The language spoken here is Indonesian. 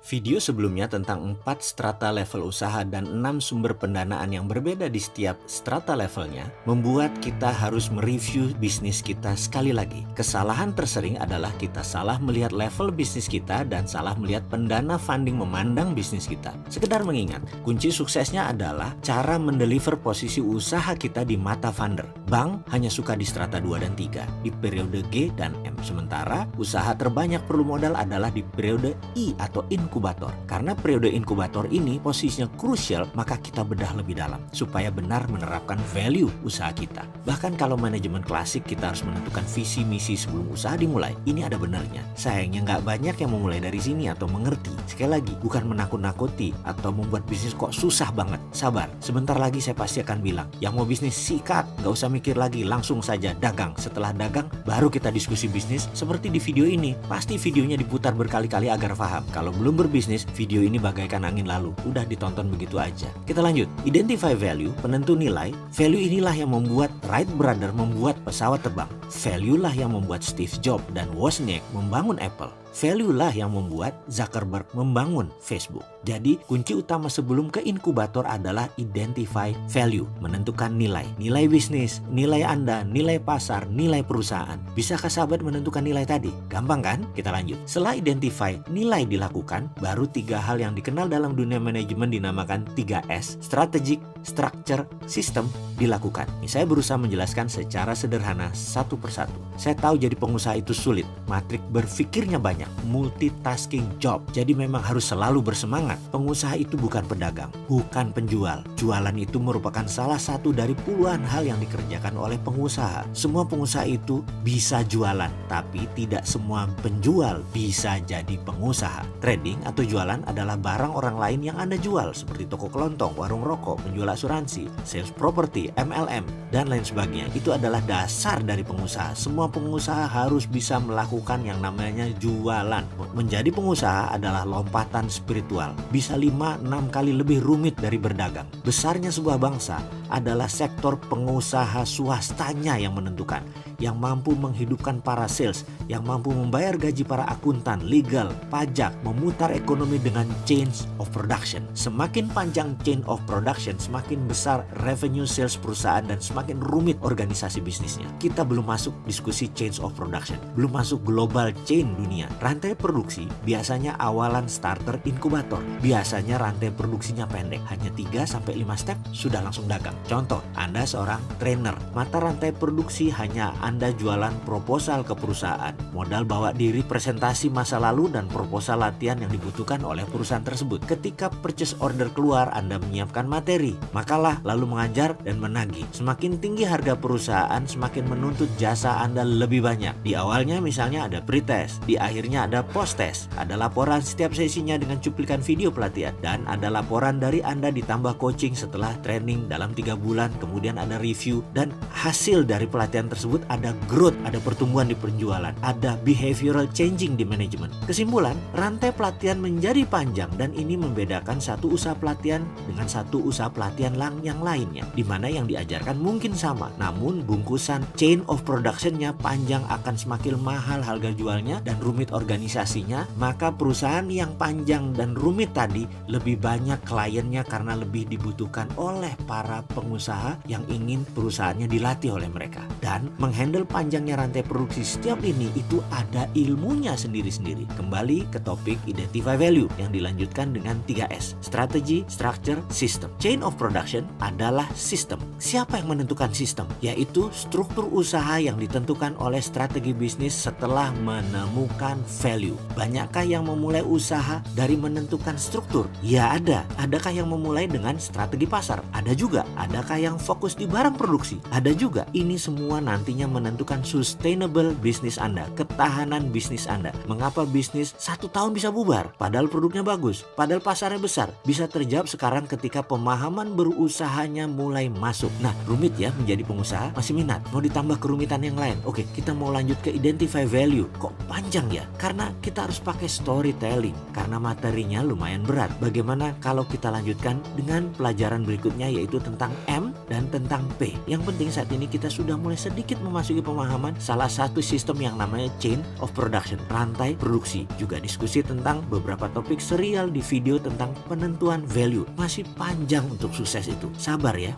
Video sebelumnya tentang 4 strata level usaha dan 6 sumber pendanaan yang berbeda di setiap strata levelnya membuat kita harus mereview bisnis kita sekali lagi. Kesalahan tersering adalah kita salah melihat level bisnis kita dan salah melihat pendana funding memandang bisnis kita. Sekedar mengingat, kunci suksesnya adalah cara mendeliver posisi usaha kita di mata funder. Bank hanya suka di strata 2 dan 3, di periode G dan M. Sementara usaha terbanyak perlu modal adalah di periode I atau inkubator. Karena periode inkubator ini posisinya krusial, maka kita bedah lebih dalam supaya benar menerapkan value usaha kita. Bahkan kalau manajemen klasik kita harus menentukan visi misi sebelum usaha dimulai. Ini ada benarnya. Sayangnya nggak banyak yang memulai dari sini atau mengerti. Sekali lagi, bukan menakut-nakuti atau membuat bisnis kok susah banget. Sabar, sebentar lagi saya pasti akan bilang, yang mau bisnis sikat, nggak usah mikir lagi, langsung saja dagang. Setelah dagang, baru kita diskusi bisnis seperti di video ini. Pasti videonya diputar berkali-kali agar paham. Kalau belum berbisnis, video ini bagaikan angin lalu. Udah ditonton begitu aja. Kita lanjut. Identify value, penentu nilai. Value inilah yang membuat Wright Brother membuat pesawat terbang. Value lah yang membuat Steve Jobs dan Wozniak membangun Apple. Value lah yang membuat Zuckerberg membangun Facebook. Jadi kunci utama sebelum ke inkubator adalah identify value, menentukan nilai. Nilai bisnis, nilai Anda, nilai pasar, nilai perusahaan. Bisakah sahabat menentukan nilai tadi? Gampang kan? Kita lanjut. Setelah identify nilai dilakukan, baru 3 hal yang dikenal dalam dunia manajemen dinamakan 3S, strategic, structure, system dilakukan. Ini saya berusaha menjelaskan secara sederhana satu persatu. Saya tahu jadi pengusaha itu sulit, matrik berpikirnya banyak, multitasking job. Jadi memang harus selalu bersemangat. Pengusaha itu bukan pedagang, bukan penjual. Jualan itu merupakan salah satu dari puluhan hal yang dikerjakan oleh pengusaha. Semua pengusaha itu bisa jualan, tapi tidak semua penjual bisa jadi pengusaha. Trading atau jualan adalah barang orang lain yang Anda jual, seperti toko kelontong, warung rokok, penjual asuransi, sales property, MLM, dan lain sebagainya. Itu adalah dasar dari pengusaha. Semua pengusaha harus bisa melakukan yang namanya jualan. Menjadi pengusaha adalah lompatan spiritual. Bisa 5-6 kali lebih rumit dari berdagang. Besarnya sebuah bangsa adalah sektor pengusaha swastanya yang menentukan, yang mampu menghidupkan para sales, yang mampu membayar gaji para akuntan, legal, pajak, memutar ekonomi dengan chain of production. Semakin panjang chain of production, semakin besar revenue sales perusahaan dan semakin rumit organisasi bisnisnya. Kita belum masuk diskusi chain of production, belum masuk global chain dunia. Rantai produksi biasanya awalan starter inkubator. Biasanya rantai produksinya pendek, hanya 3-5 step sudah langsung dagang. Contoh, Anda seorang trainer, mata rantai produksi hanya Anda jualan proposal ke perusahaan, modal bawa diri, presentasi masa lalu, dan proposal latihan yang dibutuhkan oleh perusahaan tersebut. Ketika purchase order keluar, Anda menyiapkan materi, makalah, lalu mengajar dan menagih. Semakin tinggi harga perusahaan, semakin menuntut jasa Anda lebih banyak. Di awalnya misalnya ada pre-test, di akhirnya ada post-test, ada laporan setiap sesinya dengan cuplikan video pelatihan, dan ada laporan dari Anda ditambah coaching setelah training dalam 3 bulan, kemudian ada review, dan hasil dari pelatihan tersebut ada growth, ada pertumbuhan di penjualan, ada behavioral changing di manajemen. Kesimpulan, rantai pelatihan menjadi panjang dan ini membedakan satu usaha pelatihan dengan satu usaha pelatihan yang lainnya, di mana yang diajarkan mungkin sama, namun bungkusan chain of productionnya panjang, akan semakin mahal harga jualnya dan rumit organisasinya. Maka perusahaan yang panjang dan rumit tadi lebih banyak kliennya karena lebih dibutuhkan oleh para pengusaha yang ingin perusahaannya dilatih oleh mereka. Dan menghandle panjangnya rantai produksi setiap lini itu ada ilmunya sendiri-sendiri. Kembali ke topik identify value yang dilanjutkan dengan 3S, strategy, structure, system. Chain of production adalah sistem. Siapa yang menentukan sistem? Yaitu struktur usaha yang ditentukan oleh strategi bisnis setelah menemukan value. Banyakkah yang memulai usaha dari menentukan struktur? Ya ada. Adakah yang memulai dengan strategi pasar? Ada juga. Adakah yang fokus di barang produksi? Ada juga. Ini semua nantinya menentukan sustainable bisnis Anda, ketahanan bisnis Anda. Mengapa bisnis 1 tahun bisa bubar? Padahal produknya bagus, padahal pasarnya besar. Bisa terjawab sekarang ketika pemahaman berusahanya mulai masuk. Nah, rumit ya menjadi pengusaha? Masih minat? Mau ditambah kerumitan yang lain? Oke, kita mau lanjut ke identify value. Kok panjang ya? Karena kita harus pakai storytelling, karena materinya lumayan berat. Bagaimana kalau kita lanjutkan dengan pelajaran berikutnya, yaitu tentang M dan tentang P. Yang penting saat ini kita sudah mulai sedikit memasuki memasuki pemahaman salah satu sistem yang namanya chain of production, rantai produksi. Juga diskusi tentang beberapa topik serial di video tentang penentuan value. Masih panjang untuk sukses itu. Sabar ya.